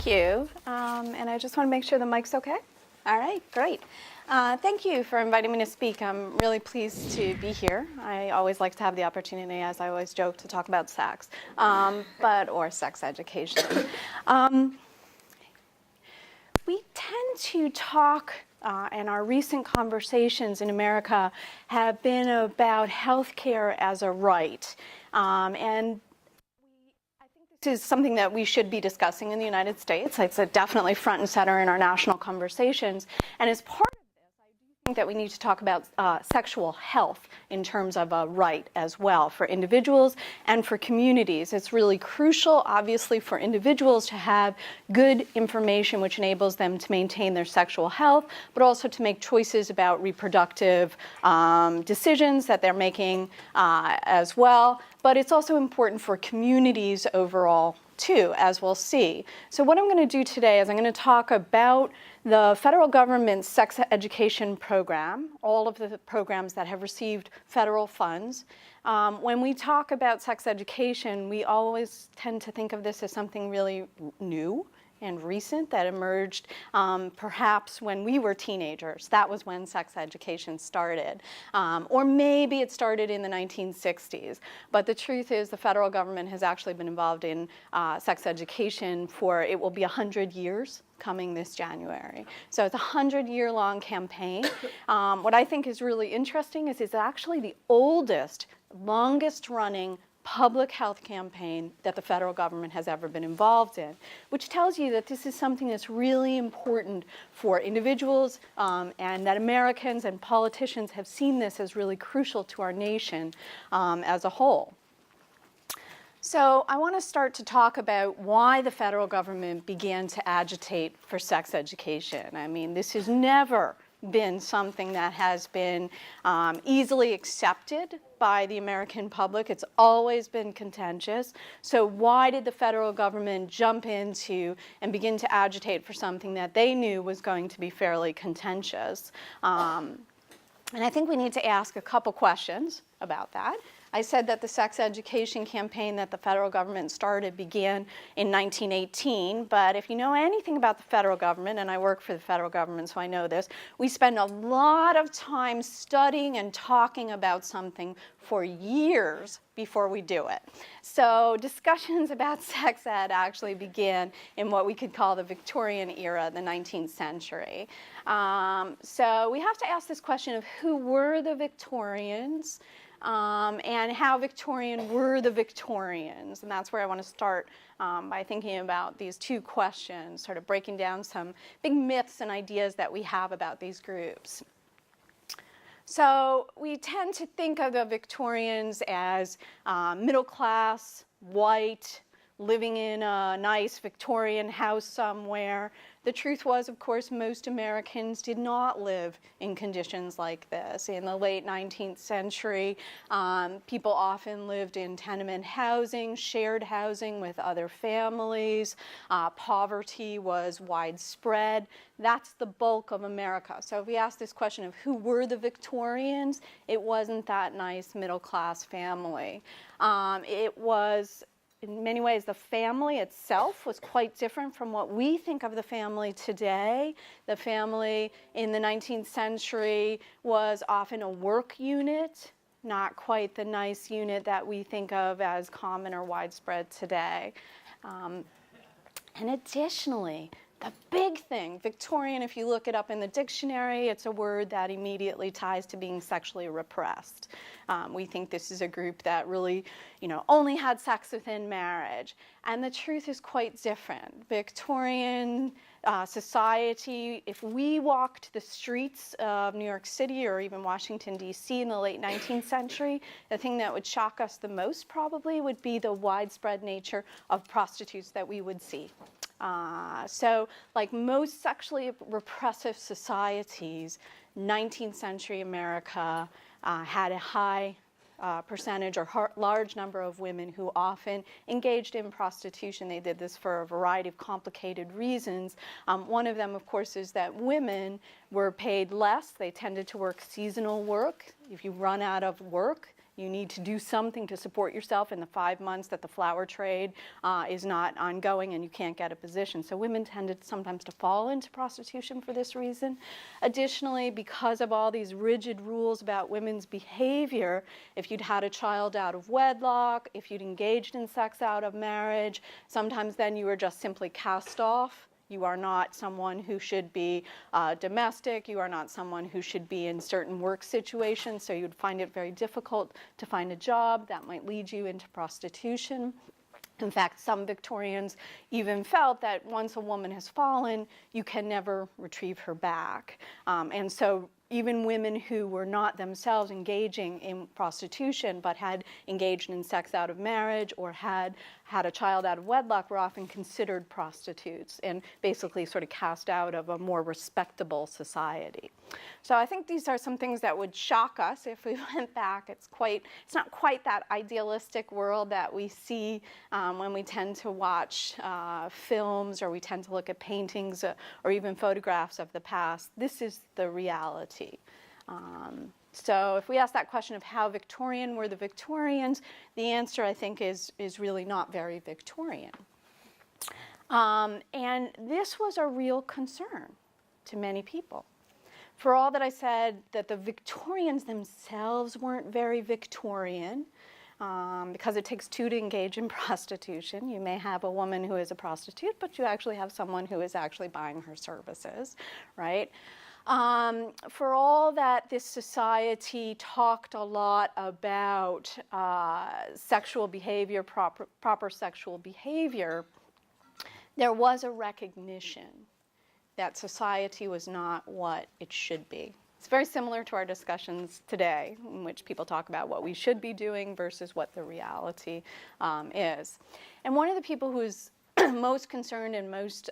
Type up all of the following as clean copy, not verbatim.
Thank you. And I just want to make sure the mic's okay. All right, great. Thank you for inviting me to speak. I'm really pleased to be here. I always like to have the opportunity, as I always joke, to talk about sex, or sex education. We tend to talk, and our recent conversations in America have been about healthcare as a right. And I think this is something that we should be discussing in the United States. It's definitely front and center in our national conversations. And as part of this, I do think that we need to talk about sexual health in terms of a right as well for individuals and for communities. It's really crucial, obviously, for individuals to have good information which enables them to maintain their sexual health, but also to make choices about reproductive decisions that they're making as well. But it's also important for communities overall, too, as we'll see. So what I'm going to do today is I'm going to talk about the federal government's sex education program, all of the programs that have received federal funds. When we talk about sex education, we always tend to think of this as something really new and recent that emerged perhaps when we were teenagers. That was when sex education started. Or maybe it started in the 1960s. But the truth is the federal government has actually been involved in sex education for, it will be 100 years coming this January. So it's a 100-year-long campaign. What I think is really interesting is it's actually the oldest, longest-running public health campaign that the federal government has ever been involved in, which tells you that this is something that's really important for individuals and that Americans and politicians have seen this as really crucial to our nation as a whole. So I want to start to talk about why the federal government began to agitate for sex education. I mean, this has never been something that has been easily accepted by the American public. It's always been contentious. So why did the federal government jump into and begin to agitate for something that they knew was going to be fairly contentious? And I think we need to ask a couple questions about that. I said that the sex education campaign that the federal government started began in 1918, but if you know anything about the federal government, and I work for the federal government so I know this, we spend a lot of time studying and talking about something for years before we do it. So discussions about sex ed actually began in what we could call the Victorian era, the 19th century. So we have to ask this question of who were the Victorians? And how Victorian were the Victorians? And that's where I want to start by thinking about these two questions, sort of breaking down some big myths and ideas that we have about these groups. So we tend to think of the Victorians as middle class, white, living in a nice Victorian house somewhere. The truth was, of course, most Americans did not live in conditions like this. In the late 19th century, people often lived in tenement housing, shared housing with other families. Poverty was widespread. That's the bulk of America. So if we ask this question of who were the Victorians, it wasn't that nice middle-class family. It was, in many ways, the family itself was quite different from what we think of the family today. The family in the 19th century was often a work unit, not quite the nice unit that we think of as common or widespread today. And additionally, the big thing, Victorian, if you look it up in the dictionary, it's a word that immediately ties to being sexually repressed. We think this is a group that really, only had sex within marriage. And the truth is quite different. Victorian society, if we walked the streets of New York City or even Washington, D.C. in the late 19th century, the thing that would shock us the most probably would be the widespread nature of prostitutes that we would see. So like most sexually repressive societies, 19th century America had a high percentage or large number of women who often engaged in prostitution. They did this for a variety of complicated reasons. One of them, of course, is that women were paid less. They tended to work seasonal work. If you run out of work You need to do something to support yourself in the 5 months that the flower trade is not ongoing and you can't get a position. So women tended sometimes to fall into prostitution for this reason. Additionally, because of all these rigid rules about women's behavior, if you'd had a child out of wedlock, if you'd engaged in sex out of marriage, sometimes then you were just simply cast off. You are not someone who should be domestic. You are not someone who should be in certain work situations, so you'd find it very difficult to find a job. That might lead you into prostitution. In fact, some Victorians even felt that once a woman has fallen, you can never retrieve her back. And so even women who were not themselves engaging in prostitution but had engaged in sex out of marriage or had a child out of wedlock were often considered prostitutes and basically sort of cast out of a more respectable society. So I think these are some things that would shock us if we went back. It's not quite that idealistic world that we see when we tend to watch films or we tend to look at paintings or even photographs of the past. This is the reality. So if we ask that question of how Victorian were the Victorians, the answer, I think, is really not very Victorian. And this was a real concern to many people. For all that I said that the Victorians themselves weren't very Victorian, because it takes two to engage in prostitution. You may have a woman who is a prostitute, but you actually have someone who is actually buying her services, right? For all that this society talked a lot about sexual behavior, proper sexual behavior, there was a recognition that society was not what it should be. It's very similar to our discussions today, in which people talk about what we should be doing versus what the reality is. And one of the people who's most concerned and most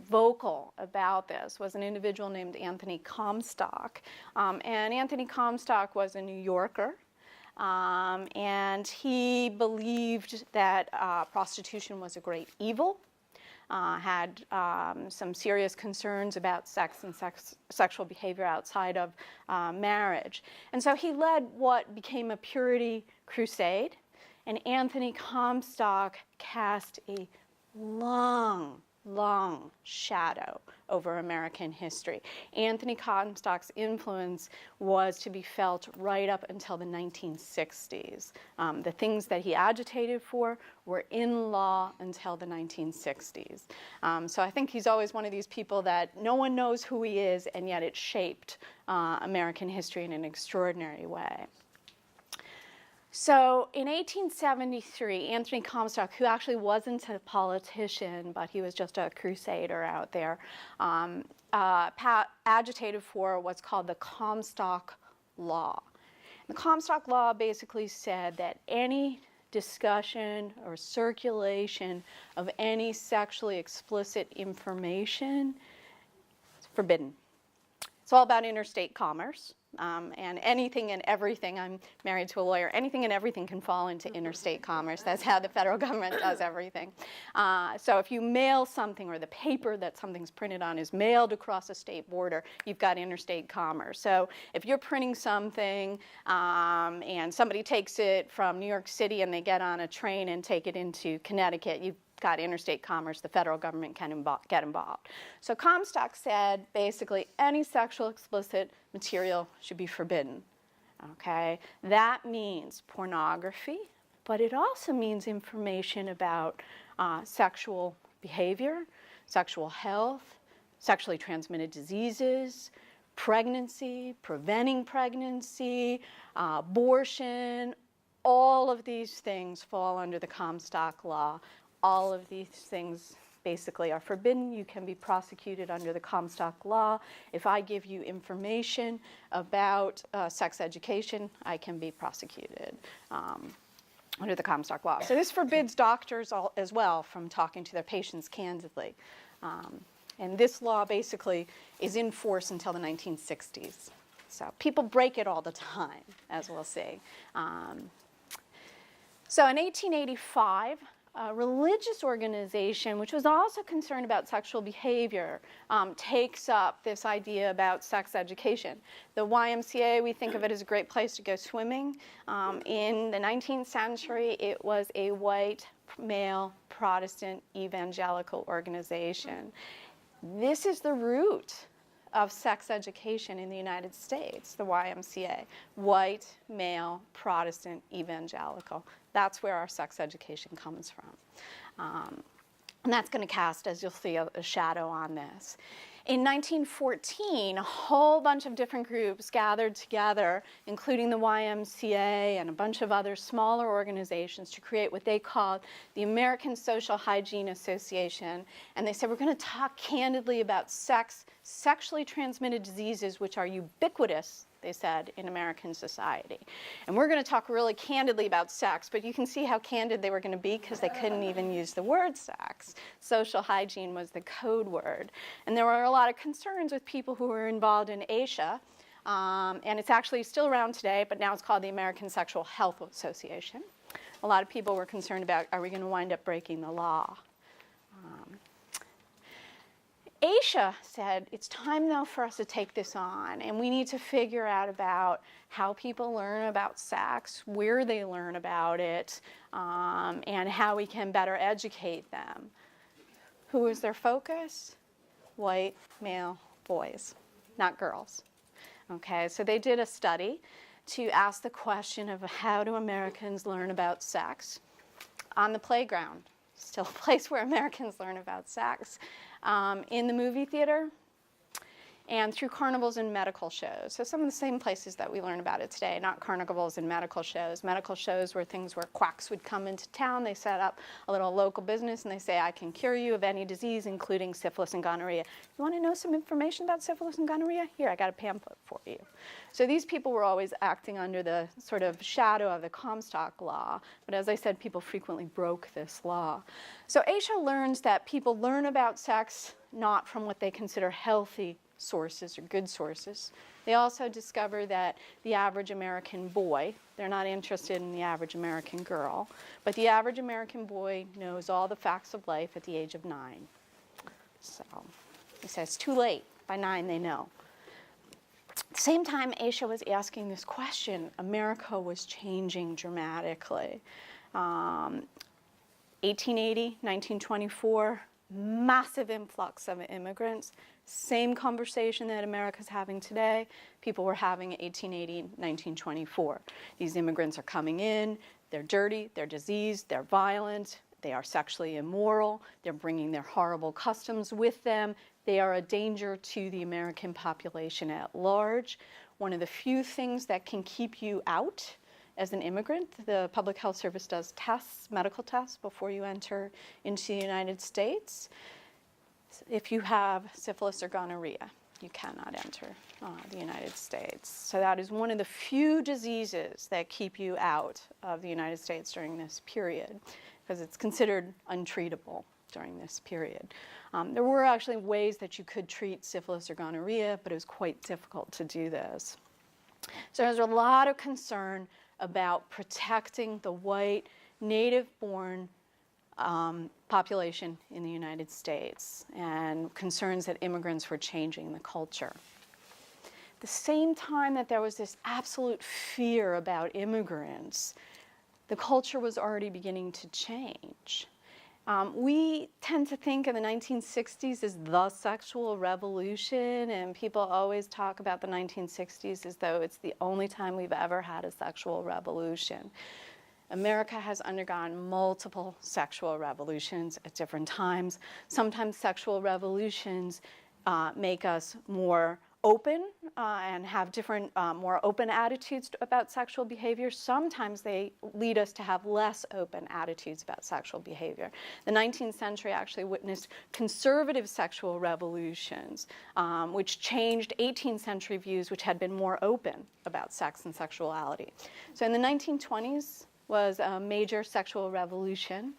vocal about this was an individual named Anthony Comstock. And Anthony Comstock was a New Yorker, and he believed that prostitution was a great evil, had some serious concerns about sex and sexual behavior outside of marriage. And so he led what became a purity crusade, and Anthony Comstock cast a long shadow over American history. Anthony Comstock's influence was to be felt right up until the 1960s. The things that he agitated for were in law until the 1960s. So I think he's always one of these people that no one knows who he is, and yet it shaped American history in an extraordinary way. So in 1873, Anthony Comstock, who actually wasn't a politician, but he was just a crusader out there, agitated for what's called the Comstock Law. The Comstock Law basically said that any discussion or circulation of any sexually explicit information is forbidden. It's all about interstate commerce. And anything and everything, I'm married to a lawyer, anything and everything can fall into interstate commerce. That's how the federal government does everything. So if you mail something or the paper that something's printed on is mailed across a state border, you've got interstate commerce. So if you're printing something and somebody takes it from New York City and they get on a train and take it into Connecticut, you've got interstate commerce, the federal government can get involved. So Comstock said basically any sexual explicit material should be forbidden. Okay? That means pornography, but it also means information about sexual behavior, sexual health, sexually transmitted diseases, pregnancy, preventing pregnancy, abortion. All of these things fall under the Comstock Law. All of these things basically are forbidden. You can be prosecuted under the Comstock Law. If I give you information about sex education, I can be prosecuted under the Comstock Law. So this forbids doctors as well from talking to their patients candidly. And this law basically is in force until the 1960s. So people break it all the time, as we'll see. So in 1885, a religious organization, which was also concerned about sexual behavior, takes up this idea about sex education. The YMCA, we think of it as a great place to go swimming. In the 19th century, it was a white, male, Protestant, evangelical organization. This is the root of sex education in the United States, the YMCA. White, male, Protestant, evangelical. That's where our sex education comes from. And that's going to cast, as you'll see, a shadow on this. In 1914, a whole bunch of different groups gathered together, including the YMCA and a bunch of other smaller organizations, to create what they called the American Social Hygiene Association. And they said, we're going to talk candidly about sex, sexually transmitted diseases, which are ubiquitous, they said, in American society. And we're going to talk really candidly about sex, but you can see how candid they were going to be because they couldn't even use the word sex. Social hygiene was the code word. And there were a lot of concerns with people who were involved in ASHA, and it's actually still around today, but now it's called the American Sexual Health Association. A lot of people were concerned about, are we going to wind up breaking the law? ASHA said, it's time, though, for us to take this on, and we need to figure out about how people learn about sex, where they learn about it, and how we can better educate them. Who was their focus? White, male, boys, not girls. Okay, so they did a study to ask the question of how do Americans learn about sex on the playground. Still a place where Americans learn about sex. In the movie theater, and through carnivals and medical shows. So some of the same places that we learn about it today, not carnivals and medical shows. Medical shows were things where quacks would come into town. They set up a little local business and they say, I can cure you of any disease, including syphilis and gonorrhea. You want to know some information about syphilis and gonorrhea? Here, I got a pamphlet for you. So these people were always acting under the sort of shadow of the Comstock Law. But as I said, people frequently broke this law. So ASHA learns that people learn about sex not from what they consider healthy sources or good sources. They also discover that the average American boy, they're not interested in the average American girl, but the average American boy knows all the facts of life at the age of 9. So he says it's too late. By 9 they know. At the same time, ASHA was asking this question, America was changing dramatically. 1880, 1924, massive influx of immigrants. Same conversation that America's having today, people were having in 1880, 1924. These immigrants are coming in, they're dirty, they're diseased, they're violent, they are sexually immoral, they're bringing their horrible customs with them, they are a danger to the American population at large. One of the few things that can keep you out as an immigrant, the Public Health Service does tests, medical tests, before you enter into the United States. If you have syphilis or gonorrhea, you cannot enter the United States. So that is one of the few diseases that keep you out of the United States during this period, because it's considered untreatable during this period. There were actually ways that you could treat syphilis or gonorrhea, but it was quite difficult to do this. So there's a lot of concern about protecting the white, native-born population in the United States, and concerns that immigrants were changing the culture. At the same time that there was this absolute fear about immigrants, the culture was already beginning to change. We tend to think of the 1960s as the sexual revolution, and people always talk about the 1960s as though it's the only time we've ever had a sexual revolution. America has undergone multiple sexual revolutions at different times. Sometimes sexual revolutions make us more open and have different, more open attitudes about sexual behavior. Sometimes they lead us to have less open attitudes about sexual behavior. The 19th century actually witnessed conservative sexual revolutions, which changed 18th century views, which had been more open about sex and sexuality. So in the 1920s, was a major sexual revolution.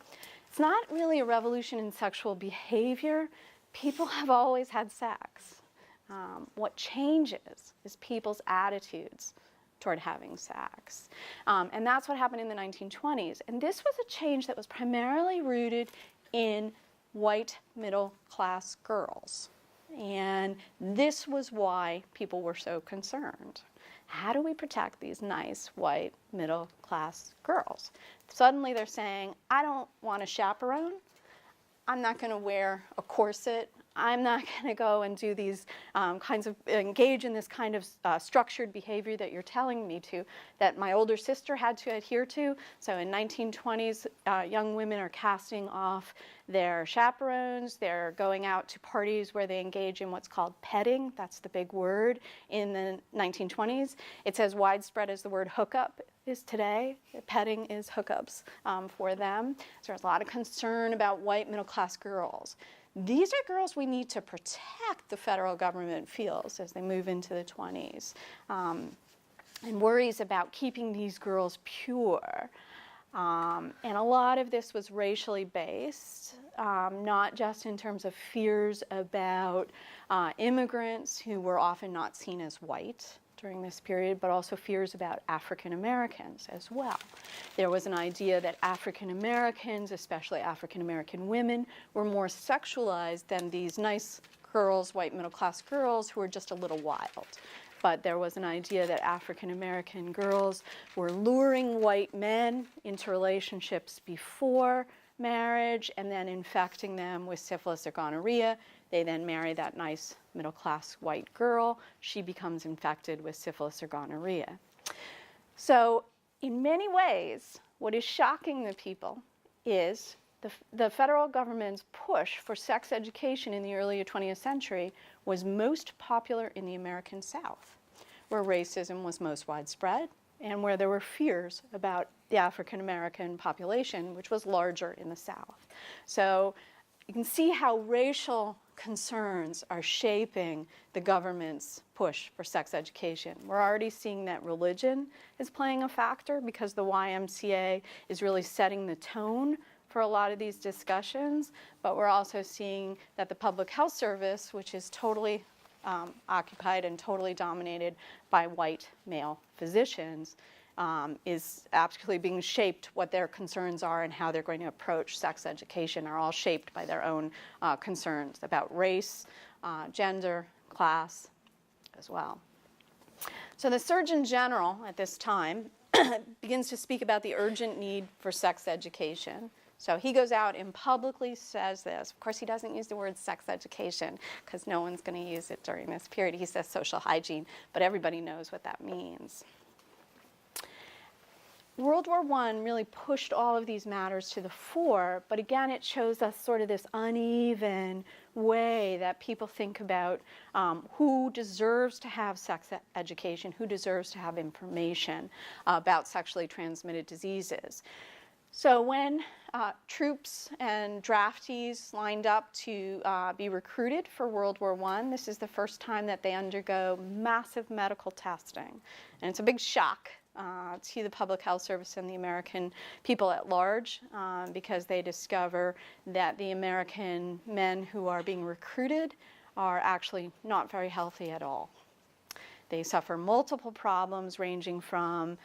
It's not really a revolution in sexual behavior. People have always had sex. What changes is people's attitudes toward having sex. And that's what happened in the 1920s. And this was a change that was primarily rooted in white middle-class girls. And this was why people were so concerned. How do we protect these nice white middle-class girls? Suddenly they're saying, I don't want a chaperone. I'm not going to wear a corset. I'm not going to go and do these engage in this kind of structured behavior that you're telling me to, that my older sister had to adhere to. So in 1920s, young women are casting off their chaperones. They're going out to parties where they engage in what's called petting. That's the big word in the 1920s. It's as widespread as the word hookup is today. Petting is hookups for them. So there's a lot of concern about white middle-class girls. These are girls we need to protect, the federal government feels, as they move into the 20s, and worries about keeping these girls pure. And a lot of this was racially based, not just in terms of fears about immigrants who were often not seen as white during this period, but also fears about African Americans as well. There was an idea that African Americans, especially African American women, were more sexualized than these nice girls, white middle-class girls, who were just a little wild. But there was an idea that African American girls were luring white men into relationships before marriage and then infecting them with syphilis or gonorrhea. They then marry that nice middle-class white girl. She becomes infected with syphilis or gonorrhea. So in many ways, what is shocking the people is the federal government's push for sex education in the early 20th century was most popular in the American South, where racism was most widespread and where there were fears about the African American population, which was larger in the South. So you can see how racial concerns are shaping the government's push for sex education. We're already seeing that religion is playing a factor because the YMCA is really setting the tone for a lot of these discussions, but we're also seeing that the public health service, which is totally occupied and totally dominated by white male physicians, is actually being shaped. What their concerns are and how they're going to approach sex education are all shaped by their own concerns about race, gender, class as well. So the Surgeon General at this time begins to speak about the urgent need for sex education. So he goes out and publicly says this. Of course, he doesn't use the word sex education because no one's going to use it during this period. He says social hygiene, but everybody knows what that means. World War I really pushed all of these matters to the fore, but again, it shows us sort of this uneven way that people think about who deserves to have sex education, who deserves to have information about sexually transmitted diseases. So when troops and draftees lined up to be recruited for World War I, this is the first time that they undergo massive medical testing. And it's a big shock to the public health service and the American people at large because they discover that the American men who are being recruited are actually not very healthy at all. They suffer multiple problems ranging from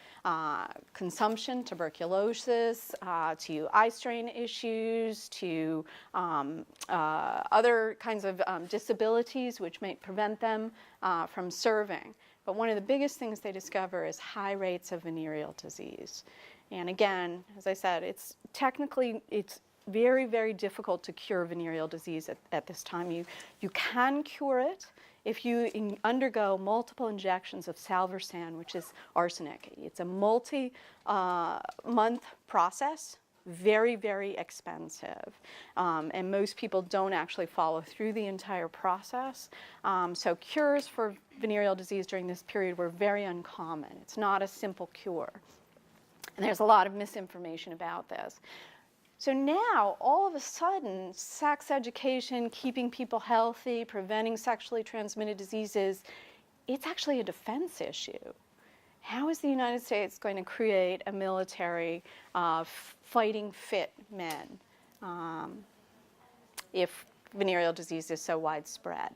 consumption, tuberculosis, to eye strain issues, to other kinds of disabilities which may prevent them from serving. But one of the biggest things they discover is high rates of venereal disease. And again, as I said, it's very, very difficult to cure venereal disease at this time. You can cure it if you undergo multiple injections of salvarsan, which is arsenic. It's a multi-month process, very, very expensive. And most people don't actually follow through the entire process. So cures for venereal disease during this period were very uncommon. It's not a simple cure. And there's a lot of misinformation about this. So now, all of a sudden, sex education, keeping people healthy, preventing sexually transmitted diseases, it's actually a defense issue. How is the United States going to create a military of fighting fit men if venereal disease is so widespread?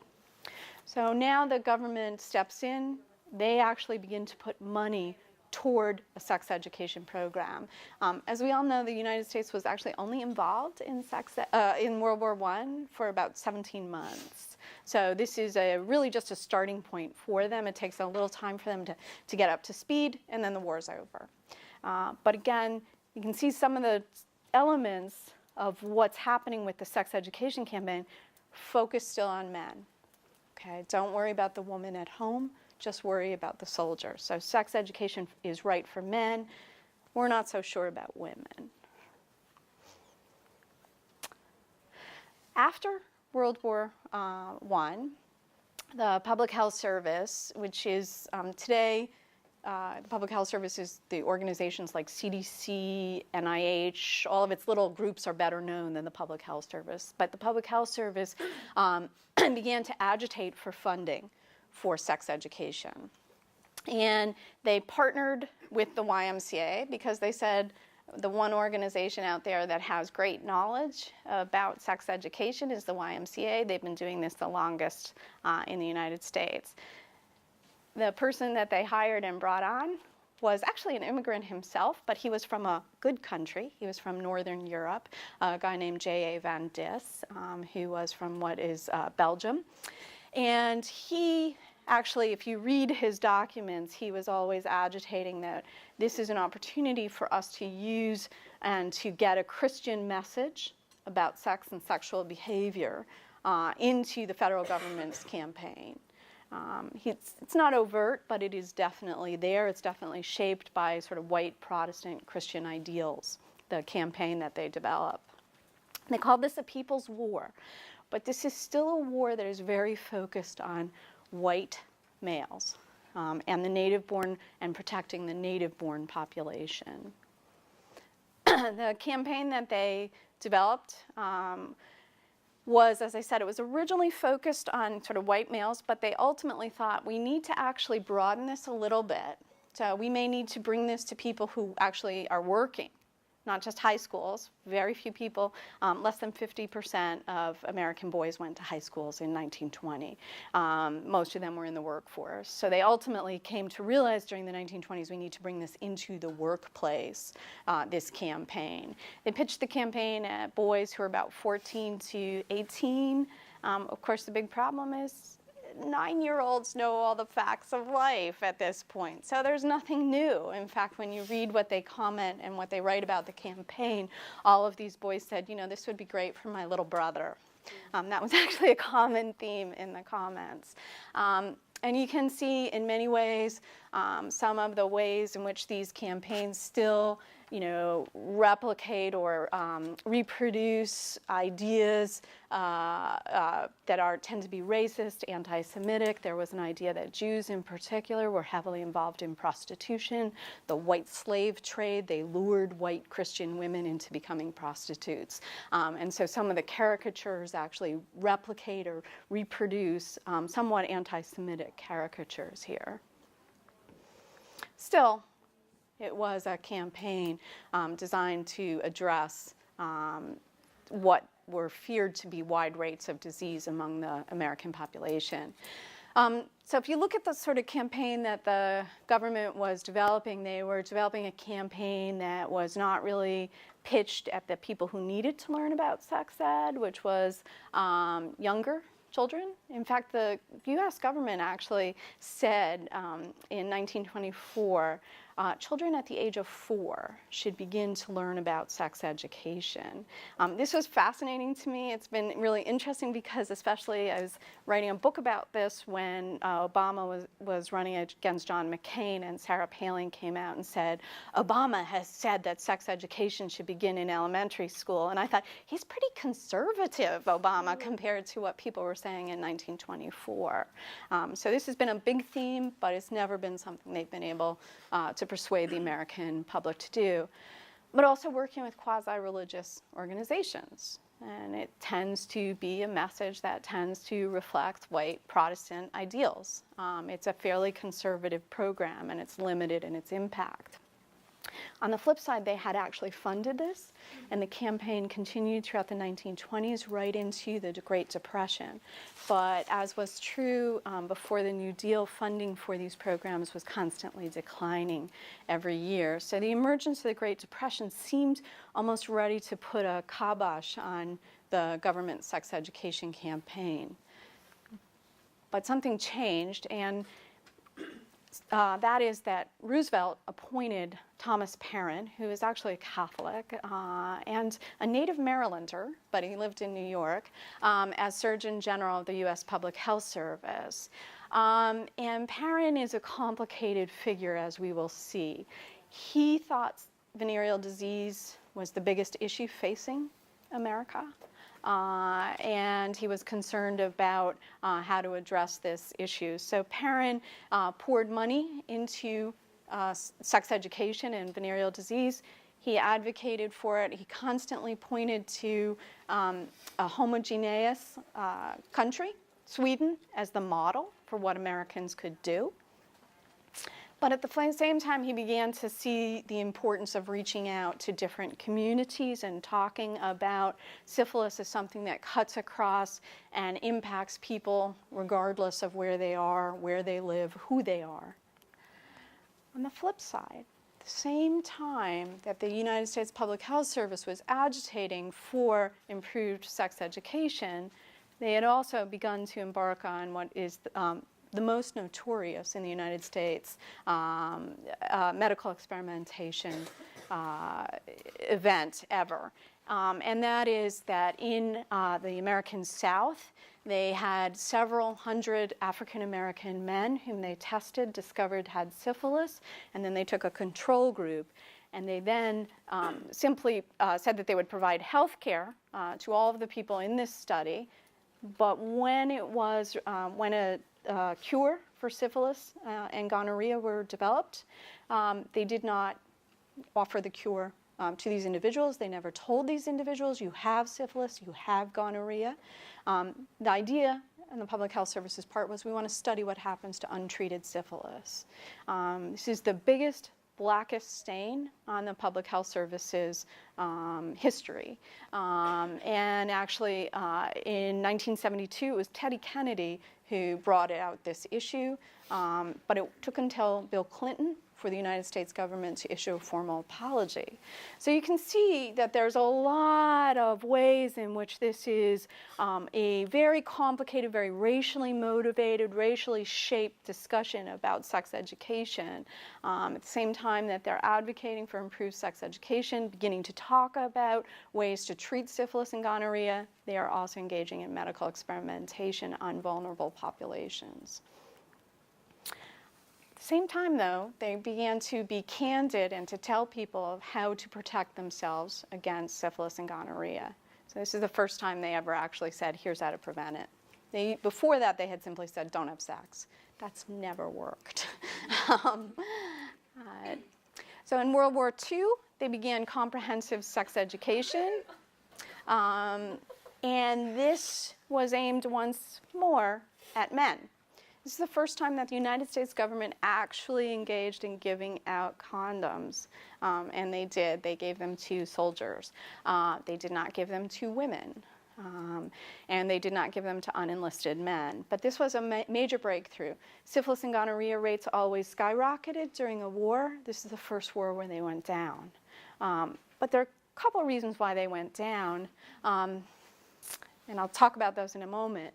So now the government steps in they actually begin to put money toward a sex education program. As we all know, the United States was actually only involved in in World War I for about 17 months. So this is really just a starting point for them. It takes a little time for them to get up to speed, and then the war's over. But again, you can see some of the elements of what's happening with the sex education campaign. Focus still on men. Okay, don't worry about the woman at home. Just worry about the soldier. So sex education is right for men. We're not so sure about women. After World War I, the Public Health Service, which is today, the Public Health Service is the organizations like CDC, NIH, all of its little groups are better known than the Public Health Service. But the Public Health Service began to agitate for funding for sex education. And they partnered with the YMCA because they said the one organization out there that has great knowledge about sex education is the YMCA. They've been doing this the longest in the United States. The person that they hired and brought on was actually an immigrant himself, but he was from a good country. He was from Northern Europe, a guy named J.A. Van Dis, who was from what is Belgium. And he actually, if you read his documents, he was always agitating that this is an opportunity for us to use and to get a Christian message about sex and sexual behavior into the federal government's campaign. It's not overt, but it is definitely there. It's definitely shaped by sort of white Protestant Christian ideals, the campaign that they develop. They call this a people's war, but this is still a war that is very focused on white males and the native-born and protecting the native-born population. The campaign that they developed was, as I said, it was originally focused on sort of white males, but they ultimately thought we need to actually broaden this a little bit. So we may need to bring this to people who actually are working, not just high schools. Very few people, less than 50% of American boys went to high schools in 1920. Most of them were in the workforce. So they ultimately came to realize during the 1920s we need to bring this into the workplace, this campaign. They pitched the campaign at boys who are about 14 to 18. Of course, the big problem is 9-year-olds know all the facts of life at this point. So there's nothing new. In fact, when you read what they comment and what they write about the campaign, all of these boys said, you know, this would be great for my little brother. That was actually a common theme in the comments. And you can see in many ways some of the ways in which these campaigns still, you know, replicate or reproduce ideas that tend to be racist, anti-Semitic. There was an idea that Jews in particular were heavily involved in prostitution, the white slave trade. They lured white Christian women into becoming prostitutes. And so some of the caricatures actually replicate or reproduce somewhat anti-Semitic caricatures here. Still, it was a campaign designed to address what were feared to be wide rates of disease among the American population. So if you look at the sort of campaign that the government was developing, they were developing a campaign that was not really pitched at the people who needed to learn about sex ed, which was younger children. In fact, the U.S. government actually said in 1924, children at the age of 4 should begin to learn about sex education. This was fascinating to me. It's been really interesting because especially I was writing a book about this when Obama was running against John McCain, and Sarah Palin came out and said, Obama has said that sex education should begin in elementary school. And I thought, he's pretty conservative, Obama, compared to what people were saying in 1924. So this has been a big theme, but it's never been something they've been able to persuade the American public to do, but also working with quasi-religious organizations. And it tends to be a message that tends to reflect white Protestant ideals. It's a fairly conservative program, and it's limited in its impact. On the flip side, they had actually funded this, and the campaign continued throughout the 1920s right into the Great Depression. But as was true before the New Deal, funding for these programs was constantly declining every year. So the emergence of the Great Depression seemed almost ready to put a kibosh on the government sex education campaign. But something changed, and that is that Roosevelt appointed Thomas Peron, who is actually a Catholic and a native Marylander, but he lived in New York, as Surgeon General of the U.S. Public Health Service. And Peron is a complicated figure, as we will see. He thought venereal disease was the biggest issue facing America. And he was concerned about how to address this issue. So Peron poured money into sex education and venereal disease. He advocated for it. He constantly pointed to a homogeneous country, Sweden, as the model for what Americans could do. But at the same time, he began to see the importance of reaching out to different communities and talking about syphilis as something that cuts across and impacts people regardless of where they are, where they live, who they are. On the flip side, at the same time that the United States Public Health Service was agitating for improved sex education, they had also begun to embark on what is the most notorious in the United States medical experimentation event ever. And that is that in the American South, they had several hundred African American men whom they tested, discovered had syphilis, and then they took a control group. And they then simply said that they would provide health care to all of the people in this study. But when when a cure for syphilis and gonorrhea were developed, they did not offer the cure to these individuals. They never told these individuals, you have syphilis, you have gonorrhea. The idea on the Public Health Service's part was we want to study what happens to untreated syphilis. This is the biggest, blackest stain on the Public Health Service's history. And actually, in 1972, it was Teddy Kennedy who brought out this issue, but it took until Bill Clinton for the United States government to issue a formal apology. So you can see that there's a lot of ways in which this is a very complicated, very racially motivated, racially shaped discussion about sex education. At the same time that they're advocating for improved sex education, beginning to talk about ways to treat syphilis and gonorrhea, they are also engaging in medical experimentation on vulnerable populations. At the same time, though, they began to be candid and to tell people of how to protect themselves against syphilis and gonorrhea. So this is the first time they ever actually said, here's how to prevent it. Before that, they had simply said, don't have sex. That's never worked. So in World War II, they began comprehensive sex education. And this was aimed once more at men. This is the first time that the United States government actually engaged in giving out condoms, and they did. They gave them to soldiers. They did not give them to women, and they did not give them to unenlisted men. But this was a major breakthrough. Syphilis and gonorrhea rates always skyrocketed during a war. This is the first war where they went down. But there are a couple of reasons why they went down, and I'll talk about those in a moment.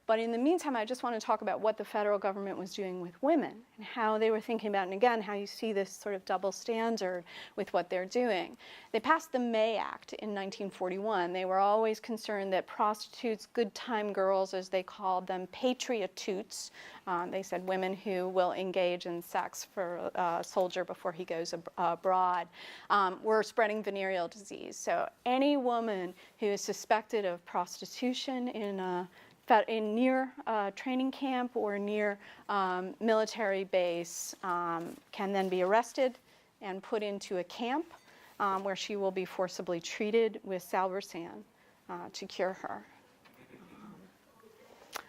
But in the meantime, I just want to talk about what the federal government was doing with women and how they were thinking about, and again, how you see this sort of double standard with what they're doing. They passed the May Act in 1941. They were always concerned that prostitutes, good time girls, as they called them, patriotutes, they said women who will engage in sex for a soldier before he goes abroad, were spreading venereal disease. So any woman who is suspected of prostitution in near training camp or near military base can then be arrested and put into a camp where she will be forcibly treated with salvarsan to cure her. At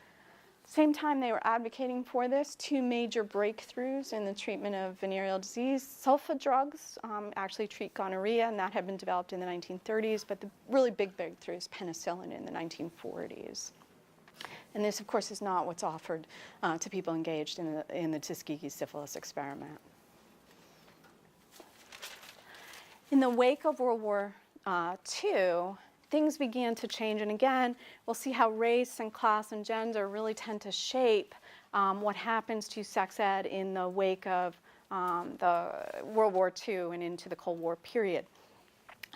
the Same time they were advocating for this, two major breakthroughs in the treatment of venereal disease. Sulfa drugs actually treat gonorrhea, and that had been developed in the 1930s, but the really big breakthrough is penicillin in the 1940s. And this, of course, is not what's offered to people engaged in the Tuskegee syphilis experiment. In the wake of World War II, things began to change. And again, we'll see how race and class and gender really tend to shape what happens to sex ed in the wake of the World War II and into the Cold War period.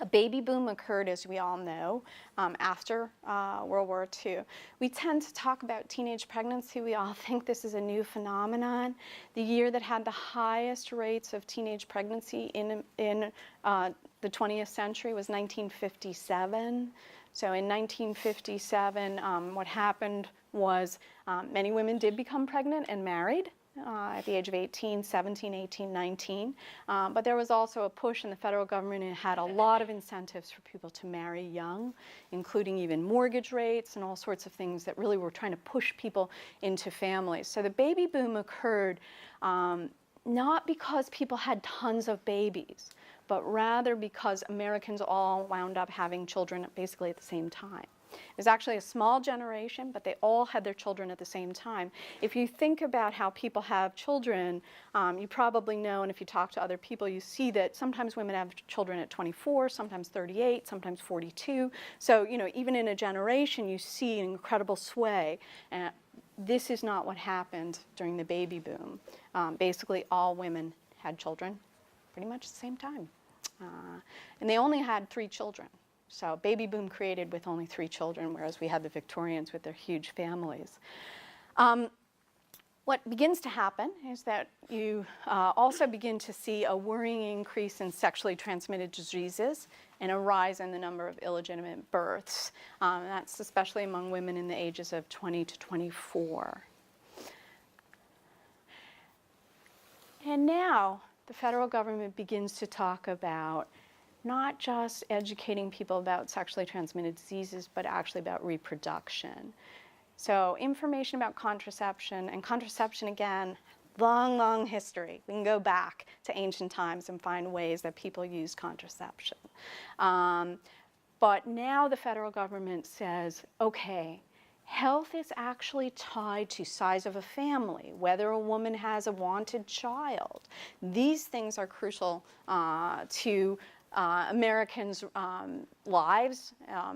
A baby boom occurred, as we all know, after World War II. We tend to talk about teenage pregnancy. We all think this is a new phenomenon. The year that had the highest rates of teenage pregnancy in the 20th century was 1957. So in 1957, what happened was many women did become pregnant and married. At the age of 18, 17, 18, 19. But there was also a push in the federal government, and it had a lot of incentives for people to marry young, including even mortgage rates and all sorts of things that really were trying to push people into families. So the baby boom occurred not because people had tons of babies, but rather because Americans all wound up having children basically at the same time. It was actually a small generation, but they all had their children at the same time. If you think about how people have children, you probably know, and if you talk to other people, you see that sometimes women have children at 24, sometimes 38, sometimes 42. So, you know, even in a generation, you see an incredible sway. And this is not what happened during the baby boom. Basically, all women had children pretty much at the same time. And they only had 3 children. So baby boom created with only 3 children, whereas we had the Victorians with their huge families. What begins to happen is that you also begin to see a worrying increase in sexually transmitted diseases and a rise in the number of illegitimate births. That's especially among women in the ages of 20 to 24. And now the federal government begins to talk about not just educating people about sexually transmitted diseases, but actually about reproduction. So information about contraception, and contraception, again, long, long history. We can go back to ancient times and find ways that people use contraception. But now the federal government says, okay, health is actually tied to size of a family, whether a woman has a wanted child. These things are crucial to Americans' lives,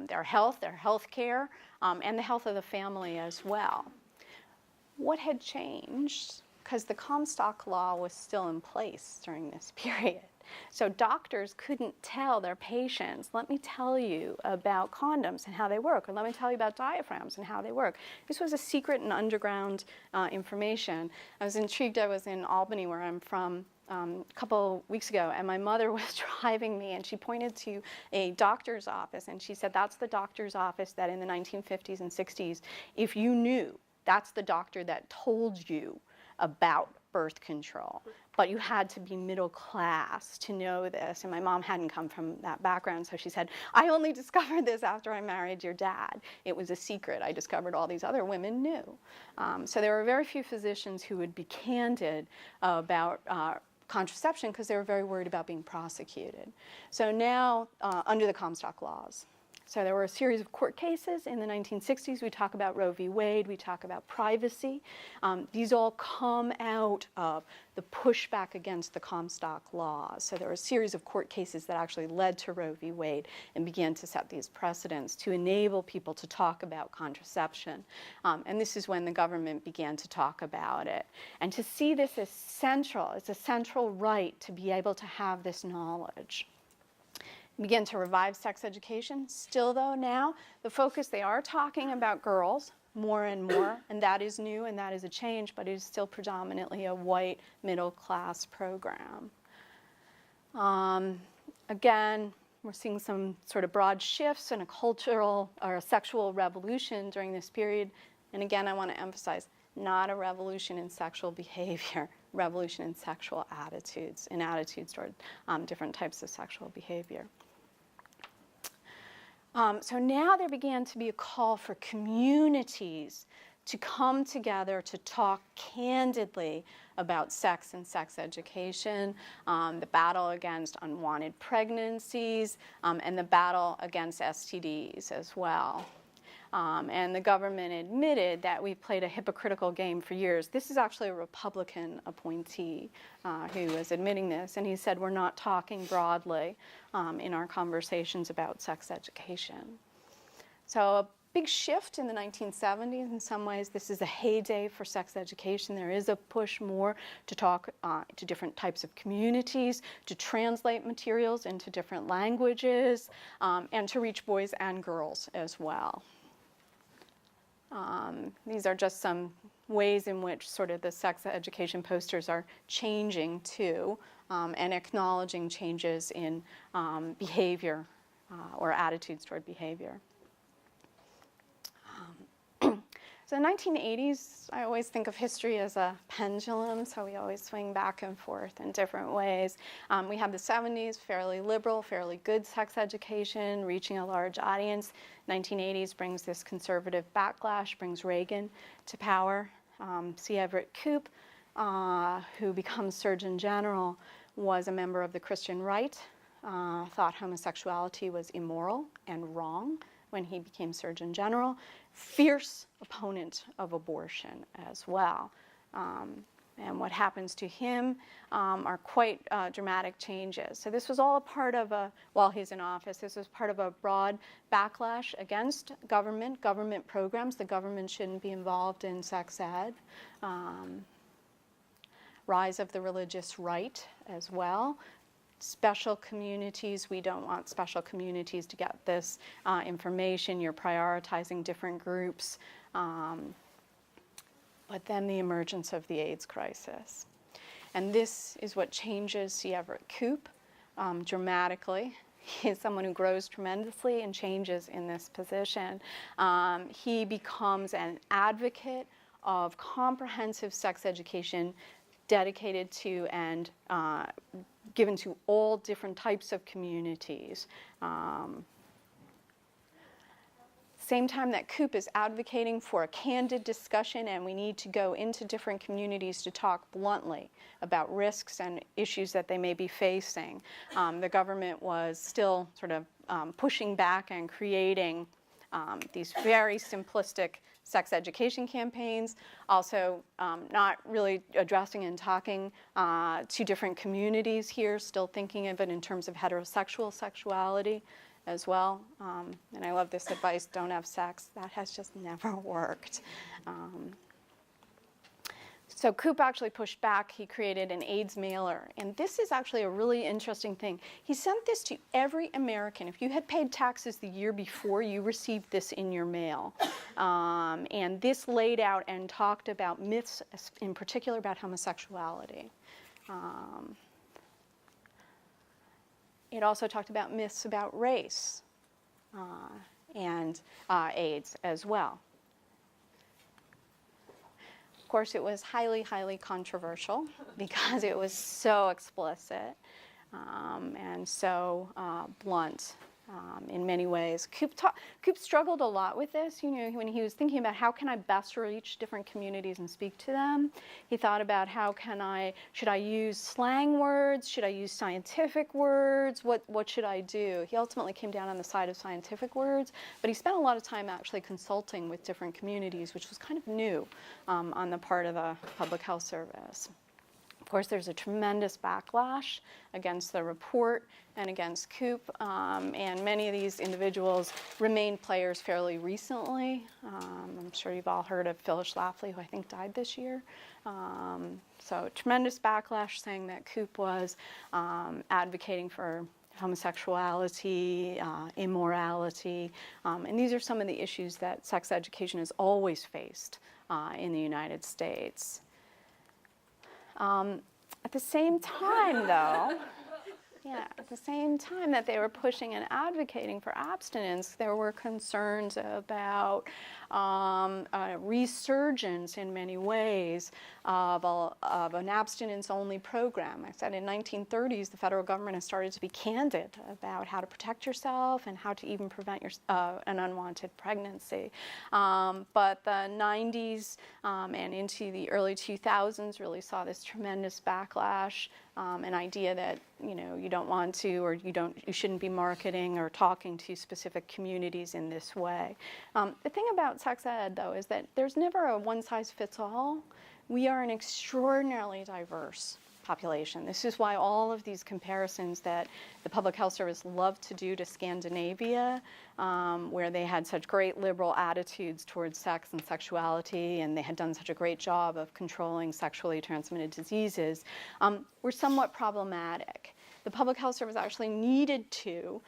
their health care, and the health of the family as well. What had changed? Because the Comstock Law was still in place during this period. So doctors couldn't tell their patients, let me tell you about condoms and how they work, or let me tell you about diaphragms and how they work. This was a secret and underground information. I was intrigued. I was in Albany, where I'm from, a couple weeks ago, and my mother was driving me, and she pointed to a doctor's office, and she said, that's the doctor's office that in the 1950s and 60s, if you knew, that's the doctor that told you about birth control. But you had to be middle class to know this, and my mom hadn't come from that background, so she said, I only discovered this after I married your dad. It was a secret. I discovered all these other women knew. So there were very few physicians who would be candid about contraception because they were very worried about being prosecuted. So now, under the Comstock laws. So there were a series of court cases in the 1960s. We talk about Roe v. Wade. We talk about privacy. These all come out of the pushback against the Comstock laws. So there were a series of court cases that actually led to Roe v. Wade and began to set these precedents to enable people to talk about contraception. And this is when the government began to talk about it. And to see this as central, it's a central right to be able to have this knowledge. Begin to revive sex education. Still, though, now the focus, they are talking about girls more and more, and that is new and that is a change, but it is still predominantly a white middle-class program. Again, we're seeing some sort of broad shifts in a cultural or a sexual revolution during this period. And again, I want to emphasize, not a revolution in sexual behavior, revolution in sexual attitudes, in attitudes toward different types of sexual behavior. So now there began to be a call for communities to come together to talk candidly about sex and sex education, the battle against unwanted pregnancies, and the battle against STDs as well. And the government admitted that we played a hypocritical game for years. This is actually a Republican appointee who was admitting this, and he said we're not talking broadly in our conversations about sex education. So a big shift in the 1970s. In some ways, this is a heyday for sex education. There is a push more to talk to different types of communities, to translate materials into different languages, and to reach boys and girls as well. These are just some ways in which sort of the sex education posters are changing too, and acknowledging changes in behavior or attitudes toward behavior. So the 1980s, I always think of history as a pendulum, so we always swing back and forth in different ways. We have the 70s, fairly liberal, fairly good sex education, reaching a large audience. 1980s brings this conservative backlash, brings Reagan to power. C. Everett Koop, who becomes Surgeon General, was a member of the Christian right, thought homosexuality was immoral and wrong when he became Surgeon General, fierce opponent of abortion as well. And what happens to him are quite dramatic changes. So this was all a part of while he's in office, this was part of a broad backlash against government programs. The government shouldn't be involved in sex ed. Rise of the religious right as well. Special communities, we don't want special communities to get this information. You're prioritizing different groups. But then the emergence of the AIDS crisis. And this is what changes C. Everett Koop dramatically. He is someone who grows tremendously and changes in this position. He becomes an advocate of comprehensive sex education dedicated to and given to all different types of communities. Same time that Koop is advocating for a candid discussion, and we need to go into different communities to talk bluntly about risks and issues that they may be facing. The government was still sort of pushing back and creating these very simplistic sex education campaigns, also not really addressing and talking to different communities here, still thinking of it in terms of heterosexual sexuality as well. And I love this advice, don't have sex. That has just never worked. So Koop actually pushed back. He created an AIDS mailer. And this is actually a really interesting thing. He sent this to every American. If you had paid taxes the year before, you received this in your mail. And this laid out and talked about myths, in particular about homosexuality. It also talked about myths about race and AIDS as well. Of course, it was highly, highly controversial because it was so explicit and so blunt in many ways. Koop struggled a lot with this. You know, when he was thinking about how can I best reach different communities and speak to them, he thought about should I use slang words? Should I use scientific words? What should I do? He ultimately came down on the side of scientific words, but he spent a lot of time actually consulting with different communities, which was kind of new on the part of the Public Health Service. Of course, there's a tremendous backlash against the report and against Koop, and many of these individuals remained players fairly recently. I'm sure you've all heard of Phyllis Schlafly, who I think died this year. So tremendous backlash saying that Koop was advocating for homosexuality, immorality, and these are some of the issues that sex education has always faced in the United States. At the same time, though, Yeah, at the same time that they were pushing and advocating for abstinence, there were concerns about resurgence in many ways of an abstinence-only program. I said in 1930s, the federal government has started to be candid about how to protect yourself and how to even prevent an unwanted pregnancy. But the 90s and into the early 2000s really saw this tremendous backlash, an idea that you don't want to, or you shouldn't be marketing or talking to specific communities in this way. The thing about sex ed, though, is that there's never a one-size-fits-all. We are an extraordinarily diverse population. This is why all of these comparisons that the Public Health Service loved to do to Scandinavia, where they had such great liberal attitudes towards sex and sexuality, and they had done such a great job of controlling sexually transmitted diseases, were somewhat problematic. The Public Health Service actually needed to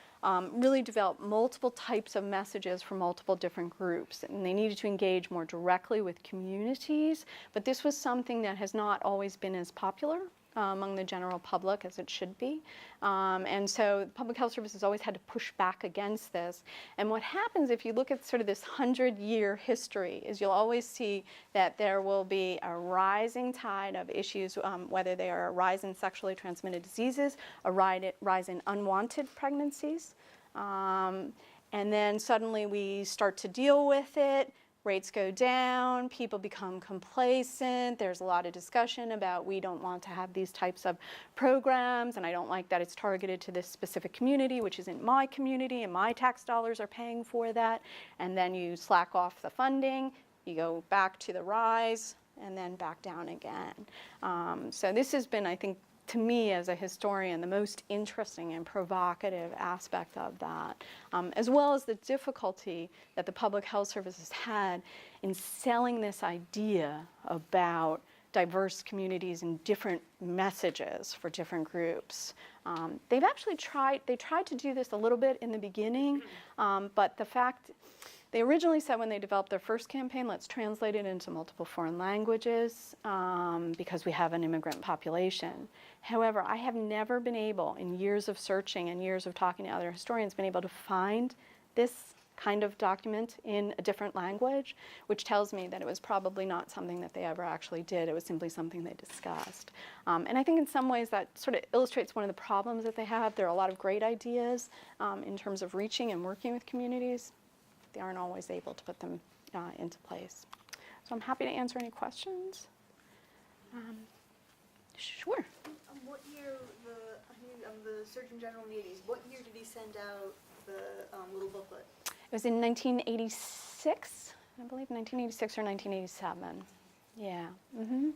really develop multiple types of messages for multiple different groups, and they needed to engage more directly with communities, but this was something that has not always been as popular among the general public as it should be. And so the Public Health Service has always had to push back against this. And what happens if you look at sort of this 100-year history is you'll always see that there will be a rising tide of issues, whether they are a rise in sexually transmitted diseases, a rise in unwanted pregnancies, and then suddenly we start to deal with it. Rates go down, people become complacent, there's a lot of discussion about we don't want to have these types of programs, and I don't like that it's targeted to this specific community, which isn't my community, and my tax dollars are paying for that, and then you slack off the funding, you go back to the rise, and then back down again. So this has been, I think, to me as a historian, the most interesting and provocative aspect of that, as well as the difficulty that the Public Health Service has had in selling this idea about diverse communities and different messages for different groups. They've actually tried to do this a little bit in the beginning, but the fact, they originally said when they developed their first campaign, let's translate it into multiple foreign languages because we have an immigrant population. However, I have never been able, in years of searching and years of talking to other historians, been able to find this kind of document in a different language, which tells me that it was probably not something that they ever actually did. It was simply something they discussed. And I think in some ways that sort of illustrates one of the problems that they have. There are a lot of great ideas in terms of reaching and working with communities. They aren't always able to put them into place. So I'm happy to answer any questions. Sure. What year, the Surgeon General in the 80s, what year did he send out the little booklet? It was in 1986, I believe 1986 or 1987. Yeah. Mm-hmm.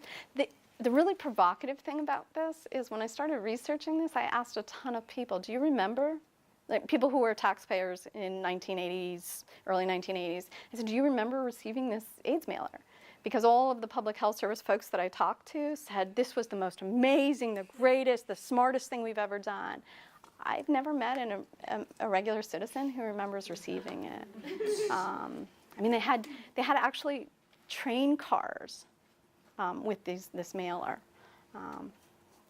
The really provocative thing about this is when I started researching this, I asked a ton of people, do you remember? Like people who were taxpayers in 1980s, early 1980s. I said, do you remember receiving this AIDS mailer? Because all of the Public Health Service folks that I talked to said this was the most amazing, the greatest, the smartest thing we've ever done. I've never met a regular citizen who remembers receiving it. I mean, they had actually train cars with this mailer.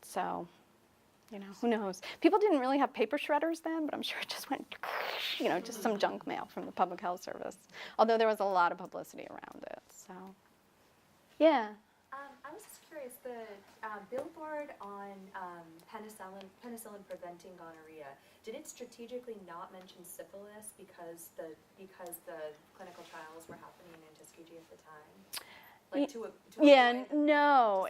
So, who knows? People didn't really have paper shredders then, but I'm sure it just went, just some junk mail from the Public Health Service. Although there was a lot of publicity around it, so. Yeah. I was just curious, the billboard on penicillin preventing gonorrhea, did it strategically not mention syphilis because the clinical trials were happening in Tuskegee at the time? No.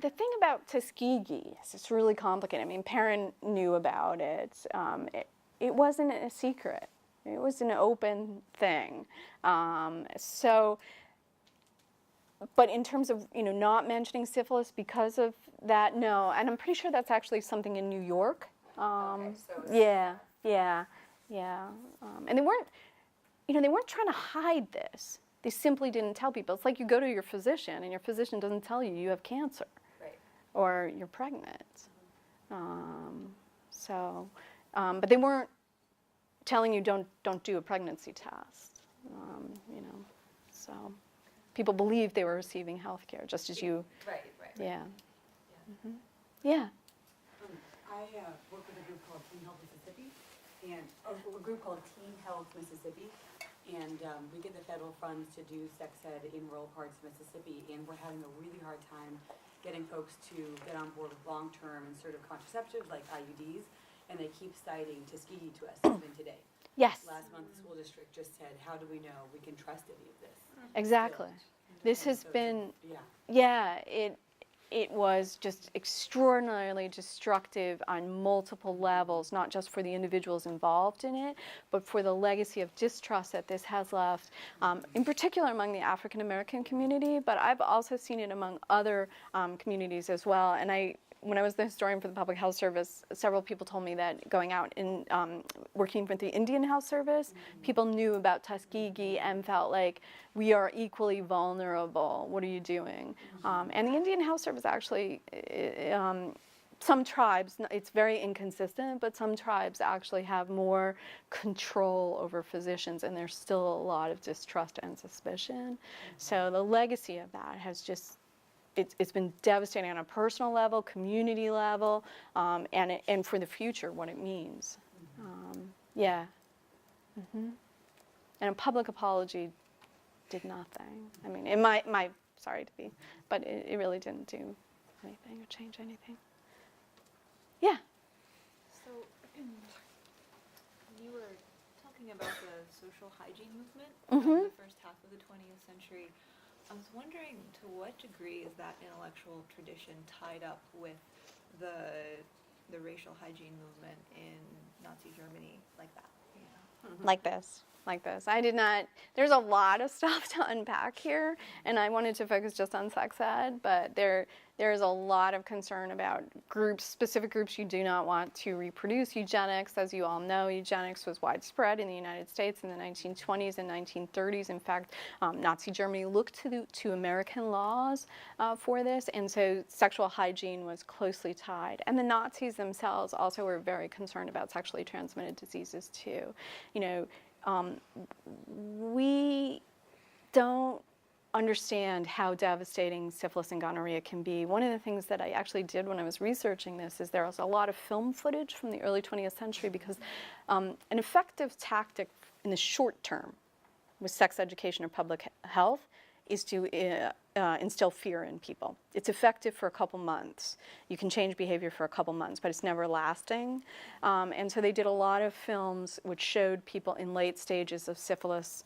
The thing about Tuskegee is it's really complicated. I mean, Peron knew about it. It wasn't a secret. It was an open thing. But in terms of, not mentioning syphilis because of that, no. And I'm pretty sure that's actually something in New York. Yeah. And they weren't trying to hide this. They simply didn't tell people. It's like you go to your physician and your physician doesn't tell you have cancer. Right. Or you're pregnant. But they weren't telling you don't do a pregnancy test. So people believed they were receiving health care, just as you. Right. Yeah. Mm-hmm. Yeah. I work with a group called Teen Health Mississippi, and a group called Teen Health Mississippi, and we get the federal funds to do sex ed in rural parts of Mississippi, and we're having a really hard time getting folks to get on board with long-term and sort of contraceptives like IUDs, and they keep citing Tuskegee to us even today. Yes, Last month, the school district just said, how do we know we can trust any of this? exactly. This And has so it's been, yeah. yeah, it was just extraordinarily destructive on multiple levels, not just for the individuals involved in it, but for the legacy of distrust that this has left, in particular among the African American community, but I've also seen it among other communities as well. And when I was the historian for the Public Health Service, several people told me that going out and working with the Indian Health Service, people knew about Tuskegee and felt like we are equally vulnerable. What are you doing? And the Indian Health Service actually, some tribes, it's very inconsistent, but some tribes actually have more control over physicians, and there's still a lot of distrust and suspicion. So the legacy of that has just, it's been devastating on a personal level, community level, and for the future, what it means. Yeah. And a public apology did nothing. I mean, it might sorry to be, but it really didn't do anything or change anything. Yeah. So, you were talking about the social hygiene movement in the first half of the 20th century. I was wondering, to what degree is that intellectual tradition tied up with the racial hygiene movement in Nazi Germany like that? Like this. I did not, there's a lot of stuff to unpack here, and I wanted to focus just on sex ed, but there is a lot of concern about specific groups you do not want to reproduce. Eugenics, as you all know, eugenics was widespread in the United States in the 1920s and 1930s. In fact, Nazi Germany looked to American laws for this, and so sexual hygiene was closely tied. And the Nazis themselves also were very concerned about sexually transmitted diseases too. You know, we don't understand how devastating syphilis and gonorrhea can be. One of the things that I actually did when I was researching this is there was a lot of film footage from the early 20th century because an effective tactic in the short term with sex education or public health is to instill fear in people. It's effective for a couple months. You can change behavior for a couple months, but it's never lasting. And so they did a lot of films which showed people in late stages of syphilis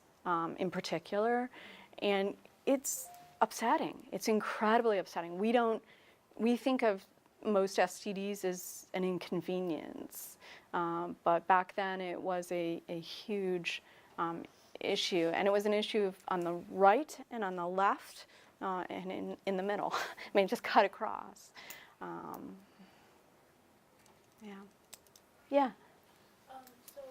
in particular. And it's upsetting. It's incredibly upsetting. We think of most STDs as an inconvenience, but back then it was a huge issue, and it was an issue on the right and on the left and in the middle. I mean, just cut across. Yeah. So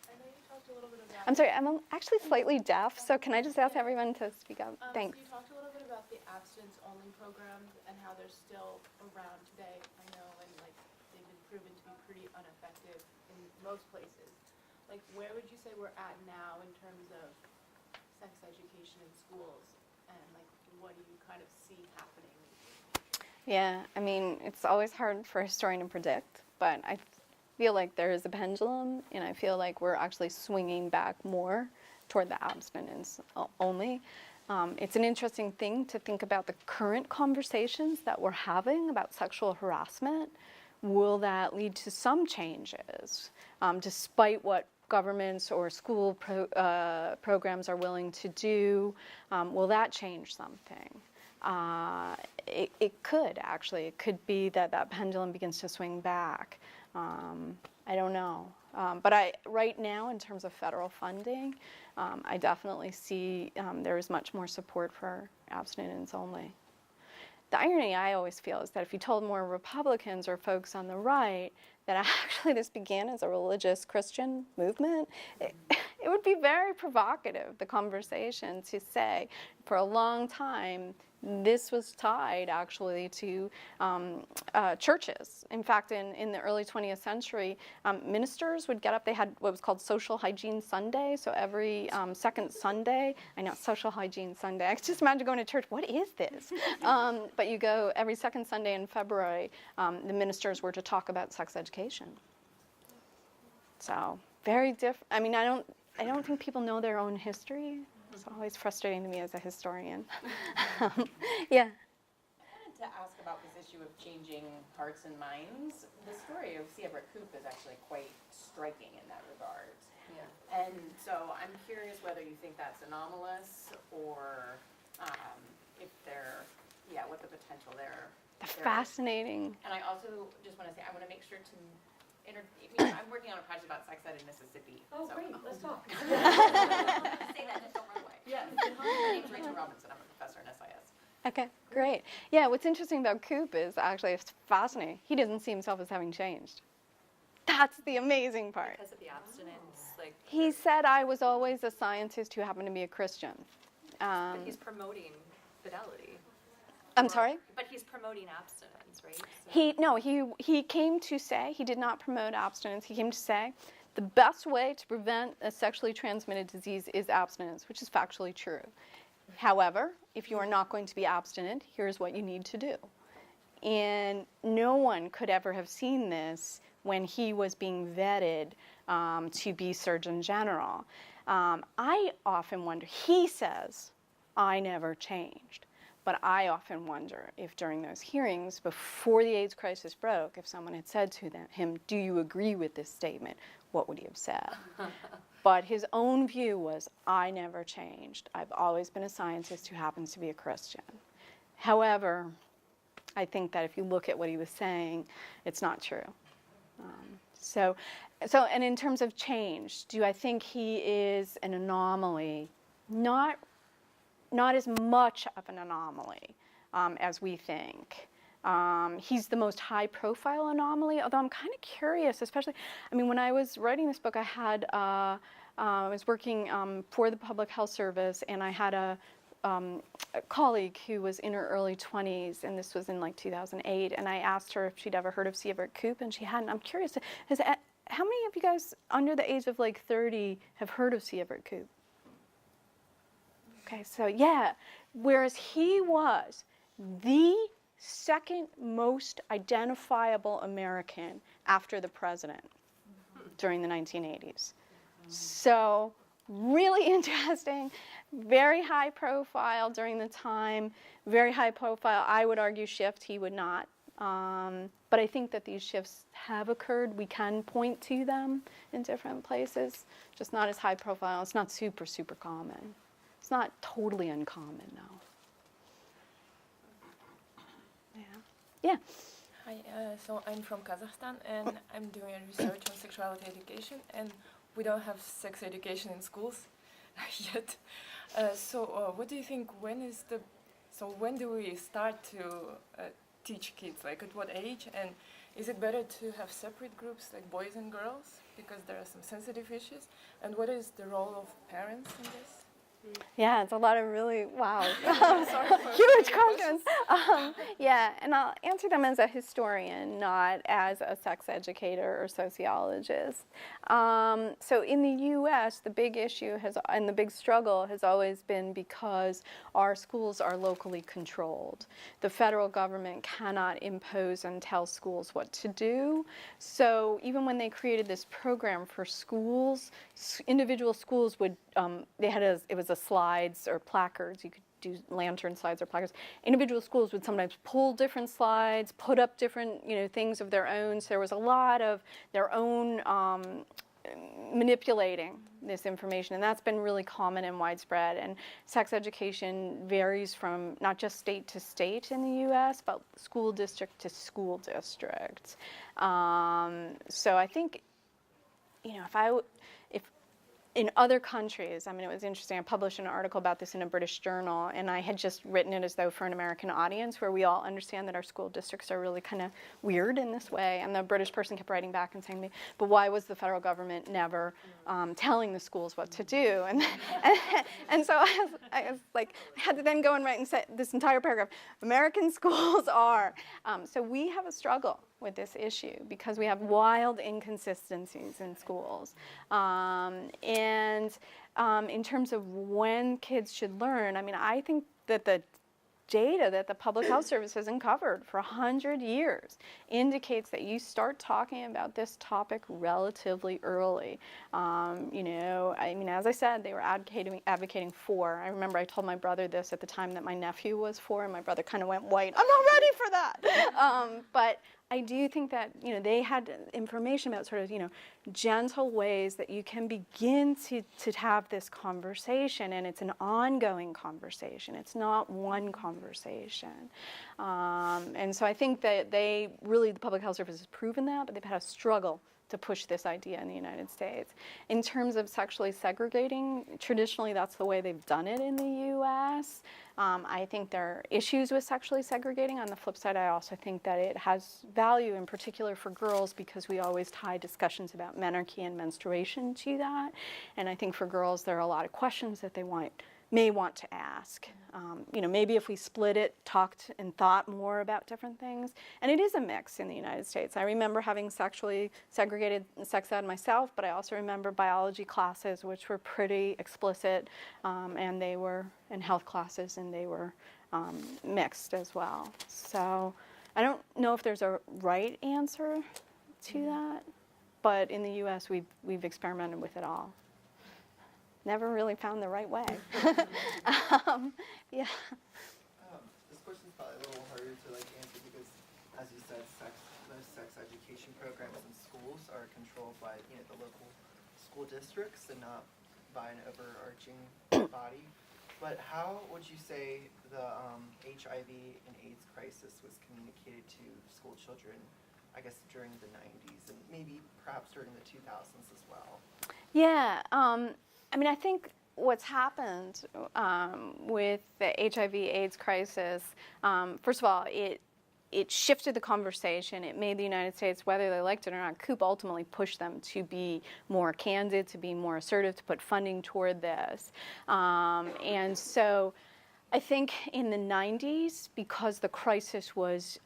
I know you talked a little bit about. I'm sorry, I'm actually slightly deaf, so can I just ask everyone to speak up? Thanks. So you talked a little bit about the abstinence-only programs and how they're still around today. I know, and like they've been proven to be pretty ineffective in most places. Like, where would you say we're at now in terms of sex education in schools, and like, what do you kind of see happening? Yeah, I mean, it's always hard for a historian to predict, but I feel like there is a pendulum, and I feel like we're actually swinging back more toward the abstinence only. It's an interesting thing to think about the current conversations that we're having about sexual harassment. Will that lead to some changes, despite what governments or school programs are willing to do? Will that change something? It could, actually. It could be that pendulum begins to swing back. I don't know. But right now, in terms of federal funding, I definitely see there is much more support for abstinence only. The irony I always feel is that if you told more Republicans or folks on the right that actually this began as a religious Christian movement, it it would be very provocative, the conversation, to say for a long time this was tied actually to churches. In fact, in the early 20th century, ministers would get up. They had what was called Social Hygiene Sunday. So every second Sunday, I know, Social Hygiene Sunday. I can just imagine going to church. What is this? But you go every second Sunday in February, the ministers were to talk about sex education. So very different. I mean, I don't think people know their own history. It's always frustrating to me as a historian. Yeah. I wanted to ask about this issue of changing hearts and minds. The story of C. Everett Koop is actually quite striking in that regard. Yeah. And so I'm curious whether you think that's anomalous or if what the potential there. Fascinating. And I also just want to say, I want to make sure to I'm working on a project about sex ed in Mississippi. Oh, so. great, let's talk. Say that, just don't run away. Yeah. My name's Rachel Robinson. I'm a professor in SIS. Okay, great. Yeah, what's interesting about Koop is actually it's fascinating. He doesn't see himself as having changed. That's the amazing part. Because of the abstinence, like. He said, I was always a scientist who happened to be a Christian. But he's promoting fidelity. I'm sorry? But he's promoting abstinence, right? So. He came to say, he did not promote abstinence. He came to say, the best way to prevent a sexually transmitted disease is abstinence, which is factually true. However, if you are not going to be abstinent, here's what you need to do. And no one could ever have seen this when he was being vetted to be Surgeon General. I often wonder, he says, I never changed. But I often wonder if during those hearings, before the AIDS crisis broke, if someone had said to him, do you agree with this statement, what would he have said? But his own view was, I never changed. I've always been a scientist who happens to be a Christian. However, I think that if you look at what he was saying, it's not true. And in terms of change, do I think he is an anomaly? Not as much of an anomaly as we think. He's the most high-profile anomaly, although I'm kind of curious, especially, I mean, when I was writing this book, I was working for the Public Health Service, and I had a colleague who was in her early 20s, and this was in like 2008, and I asked her if she'd ever heard of C. Everett Koop, and she hadn't. I'm curious, how many of you guys under the age of like 30 have heard of C. Everett Koop? Okay, so yeah, whereas he was the second most identifiable American after the president during the 1980s. So really interesting, very high profile during the time, very high profile, I would argue shift, he would not. But I think that these shifts have occurred. We can point to them in different places, just not as high profile. It's not super, super common. It's not totally uncommon, though. Yeah. Hi, so I'm from Kazakhstan, and I'm doing research on sexuality education, and we don't have sex education in schools yet. What do you think, when do we start to teach kids, like at what age, and is it better to have separate groups, like boys and girls, because there are some sensitive issues, and what is the role of parents in this? Yeah, it's a lot of really, wow, huge questions. Yeah, and I'll answer them as a historian, not as a sex educator or sociologist. So in the U.S., the big issue and the big struggle has always been because our schools are locally controlled. The federal government cannot impose and tell schools what to do. So even when they created this program for schools, individual schools would, it was a slides or placards. You could do lantern slides or placards. Individual schools would sometimes pull different slides, put up different things of their own. So there was a lot of their own manipulating this information, and that's been really common and widespread. And sex education varies from not just state to state in the U.S., but school district to school district. So I think, in other countries, I mean, it was interesting. I published an article about this in a British journal, and I had just written it as though for an American audience, where we all understand that our school districts are really kind of weird in this way. And the British person kept writing back and saying to me, but why was the federal government never telling the schools what to do? And so I was like, I had to then go and write and say this entire paragraph. American schools are. So we have a struggle with this issue because we have wild inconsistencies in schools. And in terms of when kids should learn, I mean, I think that the data that the Public Health Service has uncovered for 100 years indicates that you start talking about this topic relatively early. You know, I mean, as I said, they were advocating for. I remember I told my brother this at the time that my nephew was 4, and my brother kind of went white. I'm not ready for that. But I do think that, you know, they had information about sort of, you know, gentle ways that you can begin to have this conversation, and it's an ongoing conversation. It's not one conversation. And so I think that the Public Health Service has proven that, but they've had a struggle to push this idea in the United States. In terms of sexually segregating, traditionally that's the way they've done it in the U.S. I think there are issues with sexually segregating. On the flip side, I also think that it has value, in particular for girls, because we always tie discussions about menarche and menstruation to that. And I think for girls, there are a lot of questions that they may want to ask. You know, maybe if we split it, talked and thought more about different things. And it is a mix in the United States. I remember having sexually segregated sex ed myself, but I also remember biology classes, which were pretty explicit, and they were in health classes, and they were mixed as well. So I don't know if there's a right answer to that, but in the U.S., we've experimented with it all. Never really found the right way. Yeah. This question's probably a little harder to answer because, as you said, most sex education programs in schools are controlled by the local school districts and not by an overarching body. But how would you say the HIV and AIDS crisis was communicated to school children, I guess, during the 90s and maybe perhaps during the 2000s as well? Yeah. I mean, I think what's happened with the HIV/AIDS crisis, first of all, it shifted the conversation. It made the United States, whether they liked it or not, Coop ultimately pushed them to be more candid, to be more assertive, to put funding toward this. And so I think in the 90s, because the crisis was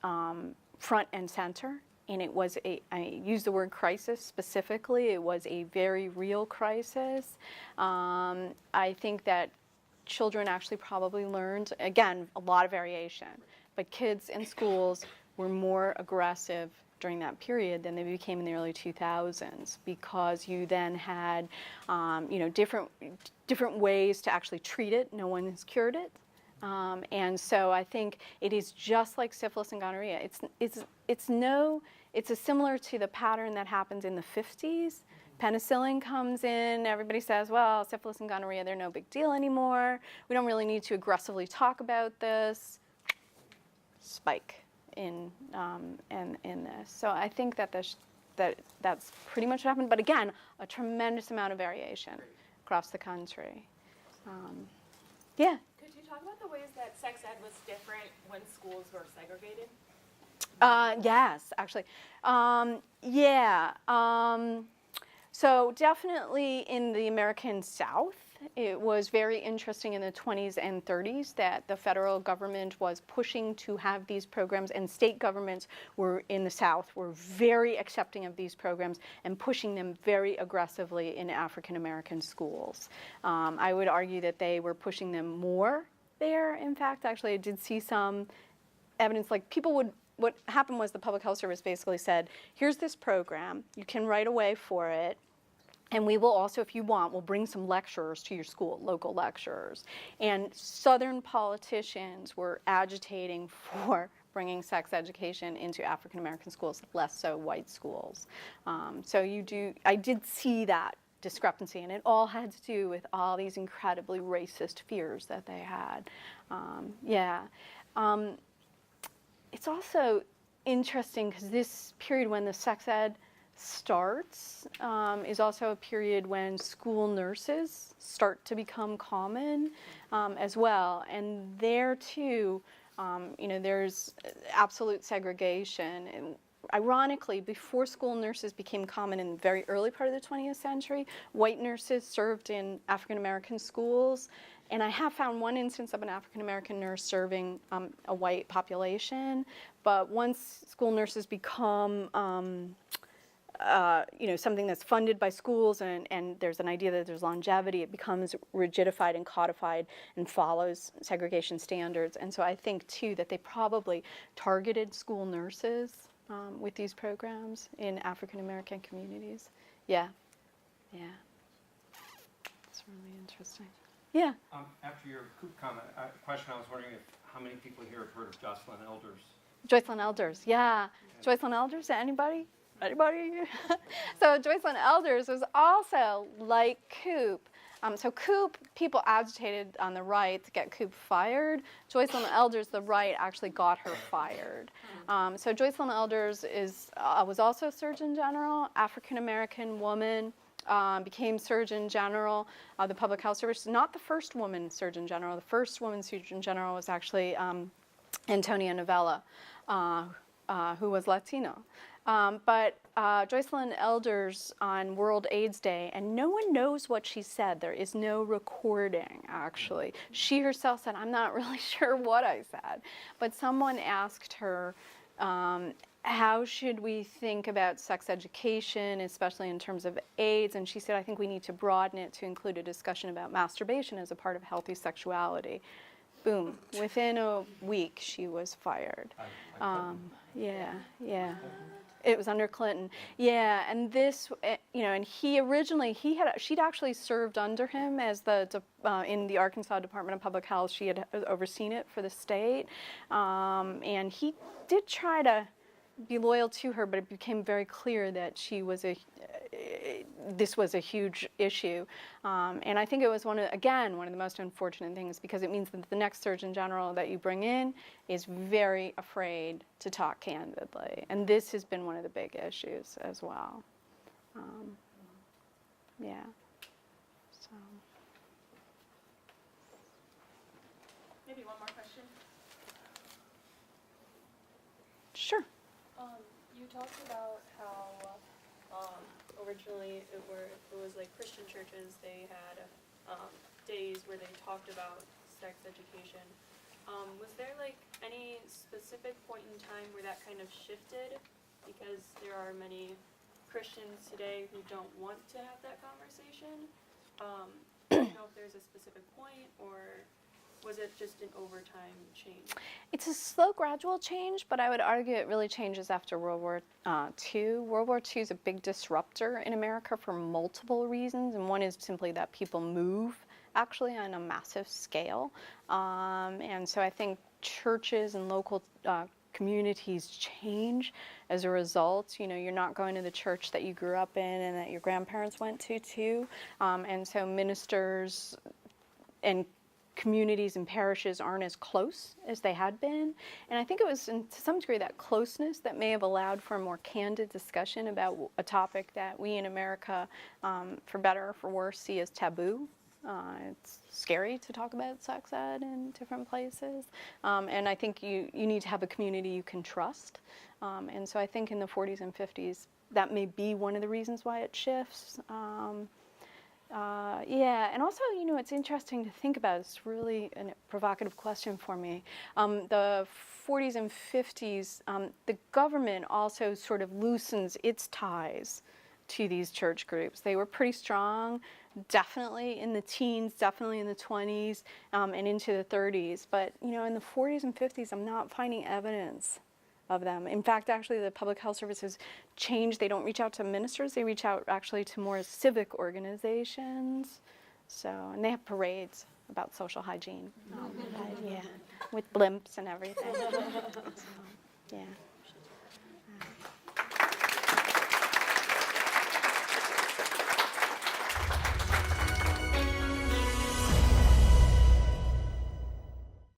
front and center, and it was I use the word crisis specifically, it was a very real crisis. I think that children actually probably learned, again, a lot of variation, but kids in schools were more aggressive during that period than they became in the early 2000s, because you then had different ways to actually treat it. No one has cured it. And so I think it is just like syphilis and gonorrhea. It's similar to the pattern that happens in the 50s. Penicillin comes in, everybody says, well, syphilis and gonorrhea, they're no big deal anymore. We don't really need to aggressively talk about this. Spike in this. So I think that that's pretty much what happened. But again, a tremendous amount of variation across the country. Yeah. Could you talk about the ways that sex ed was different when schools were segregated? Yes, actually. So definitely in the American South, it was very interesting in the 20s and 30s that the federal government was pushing to have these programs, and state governments were in the South were very accepting of these programs and pushing them very aggressively in African American schools. I would argue that they were pushing them more there. In fact, actually, I did see some evidence, like what happened was the Public Health Service basically said, here's this program, you can write away for it, and we will also, if you want, we'll bring some lecturers to your school, local lecturers. And Southern politicians were agitating for bringing sex education into African American schools, less so white schools. I did see that discrepancy, and it all had to do with all these incredibly racist fears that they had. It's also interesting because this period when the sex ed starts is also a period when school nurses start to become common as well. And there too, there's absolute segregation. And ironically, before school nurses became common in the very early part of the 20th century, white nurses served in African American schools. And I have found one instance of an African American nurse serving a white population. But once school nurses become something that's funded by schools and there's an idea that there's longevity, it becomes rigidified and codified and follows segregation standards. And so I think, too, that they probably targeted school nurses with these programs in African American communities. Yeah. It's really interesting. Yeah. After your Coop comment, question, I was wondering how many people here have heard of Joycelyn Elders? Joycelyn Elders, yeah. Joycelyn Elders, anybody? So Joycelyn Elders was also like Coop. So Coop, people agitated on the right to get Coop fired. Joycelyn Elders, the right, actually got her fired. So Joycelyn Elders was also a Surgeon General, African-American woman, became Surgeon General of the Public Health Service. Not the first woman Surgeon General. The first woman Surgeon General was actually Antonia Novella, who was Latino. But Joycelyn Elders on World AIDS Day, and no one knows what she said. There is no recording, actually. She herself said, I'm not really sure what I said. But someone asked her, how should we think about sex education, especially in terms of AIDS? And she said, I think we need to broaden it to include a discussion about masturbation as a part of healthy sexuality. Boom. Within a week, she was fired. Yeah. It was under Clinton. Yeah, and this, and she'd actually served under him as in the Arkansas Department of Public Health. She had overseen it for the state. And he did try to be loyal to her, but it became very clear that this was a huge issue. And I think it was one of the most unfortunate things, because it means that the next Surgeon General that you bring in is very afraid to talk candidly. And this has been one of the big issues as well. Yeah. So. Maybe one more question. Sure. You talked about how originally it was like Christian churches, they had days where they talked about sex education. Was there like any specific point in time where that kind of shifted? Because there are many Christians today who don't want to have that conversation. Do you know if there's a specific point, or was it just an overtime change? It's a slow, gradual change, but I would argue it really changes after World War II. World War II is a big disruptor in America for multiple reasons, and one is simply that people move actually on a massive scale. And so I think churches and local communities change as a result. You're not going to the church that you grew up in and that your grandparents went to too. And so ministers and communities and parishes aren't as close as they had been. And I think it was, to some degree, that closeness that may have allowed for a more candid discussion about a topic that we in America, for better or for worse, see as taboo. It's scary to talk about sex ed in different places. And I think you need to have a community you can trust. And so I think in the 40s and 50s, that may be one of the reasons why it shifts. And also, it's interesting to think about. It's really a provocative question for me. The 40s and 50s, the government also sort of loosens its ties to these church groups. They were pretty strong, definitely in the teens, definitely in the 20s, and into the 30s. But, in the 40s and 50s, I'm not finding evidence of them. In fact, actually, the Public Health Service has changed. They don't reach out to ministers. They reach out actually to more civic organizations. And they have parades about social hygiene. With blimps and everything. Yeah.